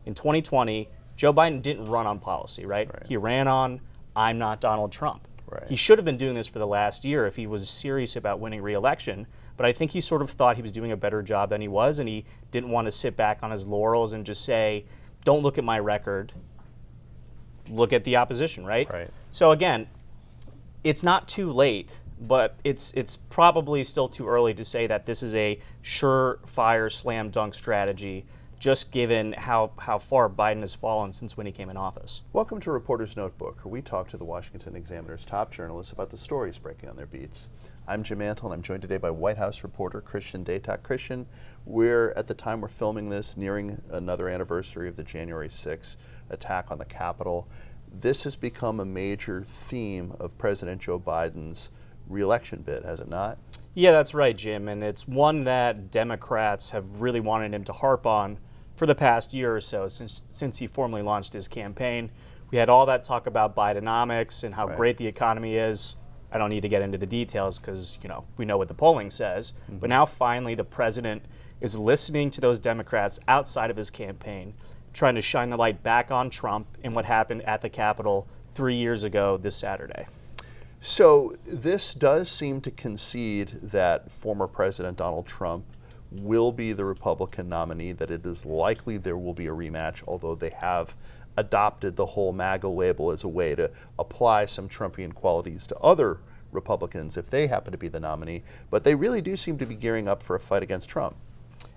in 2020, Joe Biden didn't run on policy, right? He ran on, I'm not Donald Trump. He should have been doing this for the last year if he was serious about winning re-election, but I think he sort of thought he was doing a better job than he was, and he didn't want to sit back on his laurels and just say, don't look at my record, look at the opposition, right? So again, it's not too late, but it's probably still too early to say that this is a surefire slam dunk strategy, just given how far Biden has fallen since when he came in office. Welcome to Reporter's Notebook, where we talk to the Washington Examiner's top journalists about the stories breaking on their beats. I'm Jim Antle, and I'm joined today by White House reporter Christian Datoc. Christian, we're, at the time we're filming this, nearing another anniversary of the January 6th attack on the Capitol. This has become a major theme of President Joe Biden's re-election bid, has it not? Yeah, that's right, Jim, and it's one that Democrats have really wanted him to harp on for the past year or so, since he formally launched his campaign. We had all that talk about Bidenomics and how great the economy is. I don't need to get into the details because, you know, we know what the polling says. But now finally the president is listening to those Democrats outside of his campaign, trying to shine the light back on Trump and what happened at the Capitol 3 years ago this Saturday. So this does seem to concede that former President Donald Trump will be the Republican nominee, that it is likely there will be a rematch, although they have adopted the whole MAGA label as a way to apply some Trumpian qualities to other Republicans if they happen to be the nominee. But they really do seem to be gearing up for a fight against Trump.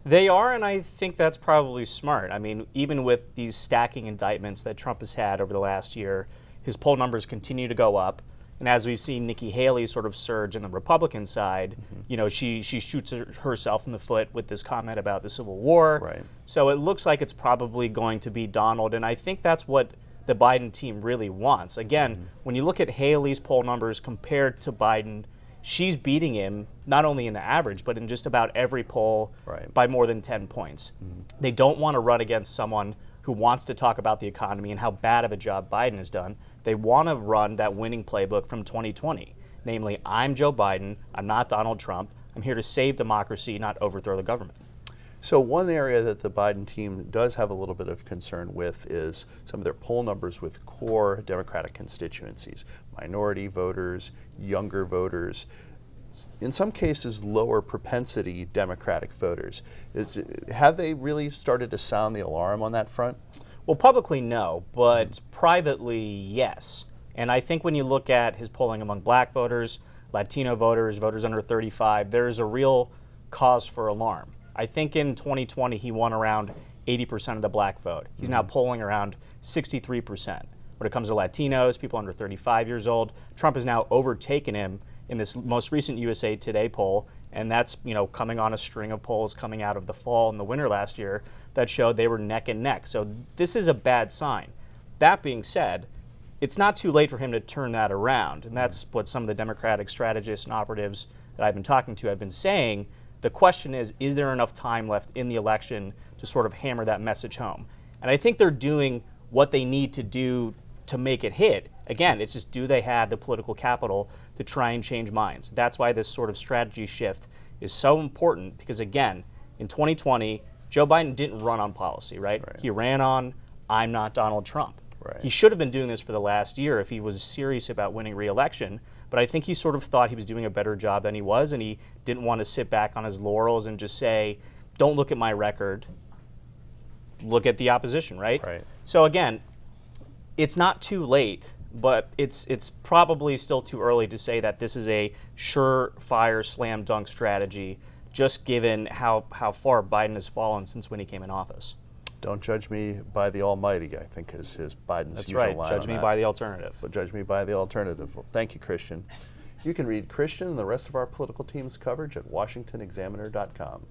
They are, and I think that's probably smart. I mean, even with these stacking indictments that Trump has had over the last year, his poll numbers continue to go up. And as we've seen Nikki Haley sort of surge on the Republican side, you know, she shoots herself in the foot with this comment about the Civil War. So it looks like it's probably going to be Donald, and I think that's what the Biden team really wants. Again, when you look at Haley's poll numbers compared to Biden, she's beating him not only in the average, but in just about every poll by more than 10 points. They don't want to run against someone who wants to talk about the economy and how bad of a job Biden has done. They want to run that winning playbook from 2020. Namely, I'm Joe Biden, I'm not Donald Trump, I'm here to save democracy, not overthrow the government. So one area that the Biden team does have a little bit of concern with is some of their poll numbers with core Democratic constituencies, minority voters, younger voters, in some cases lower propensity Democratic voters. Have they really started to sound the alarm on that front? Well, publicly, no, but privately, yes. And I think when you look at his polling among black voters, Latino voters, voters under 35, there's a real cause for alarm. I think in 2020, he won around 80% of the black vote. He's now polling around 63%. When it comes to Latinos, people under 35 years old, Trump has now overtaken him in this most recent USA Today poll, and that's, you know, coming on a string of polls coming out of the fall and the winter last year that showed they were neck and neck. So this is a bad sign. That being said, it's not too late for him to turn that around, and that's what some of the Democratic strategists and operatives that I've been talking to have been saying. The question is there enough time left in the election to sort of hammer that message home? And I think they're doing what they need to do to make it hit. Again, it's just, do they have the political capital to try and change minds? That's why this sort of strategy shift is so important, because again, in 2020, Joe Biden didn't run on policy, right? He ran on, I'm not Donald Trump. He should have been doing this for the last year if he was serious about winning re-election, but I think he sort of thought he was doing a better job than he was, and he didn't want to sit back on his laurels and just say, don't look at my record, look at the opposition, right? So again, it's not too late, but it's probably still too early to say that this is a surefire slam dunk strategy, just given how far Biden has fallen since when he came in office. Don't judge me by the almighty, I think is Biden's usual line. That's right, judge me by the alternative. But judge me by the alternative. Well, thank you, Christian. You can read Christian and the rest of our political team's coverage at washingtonexaminer.com.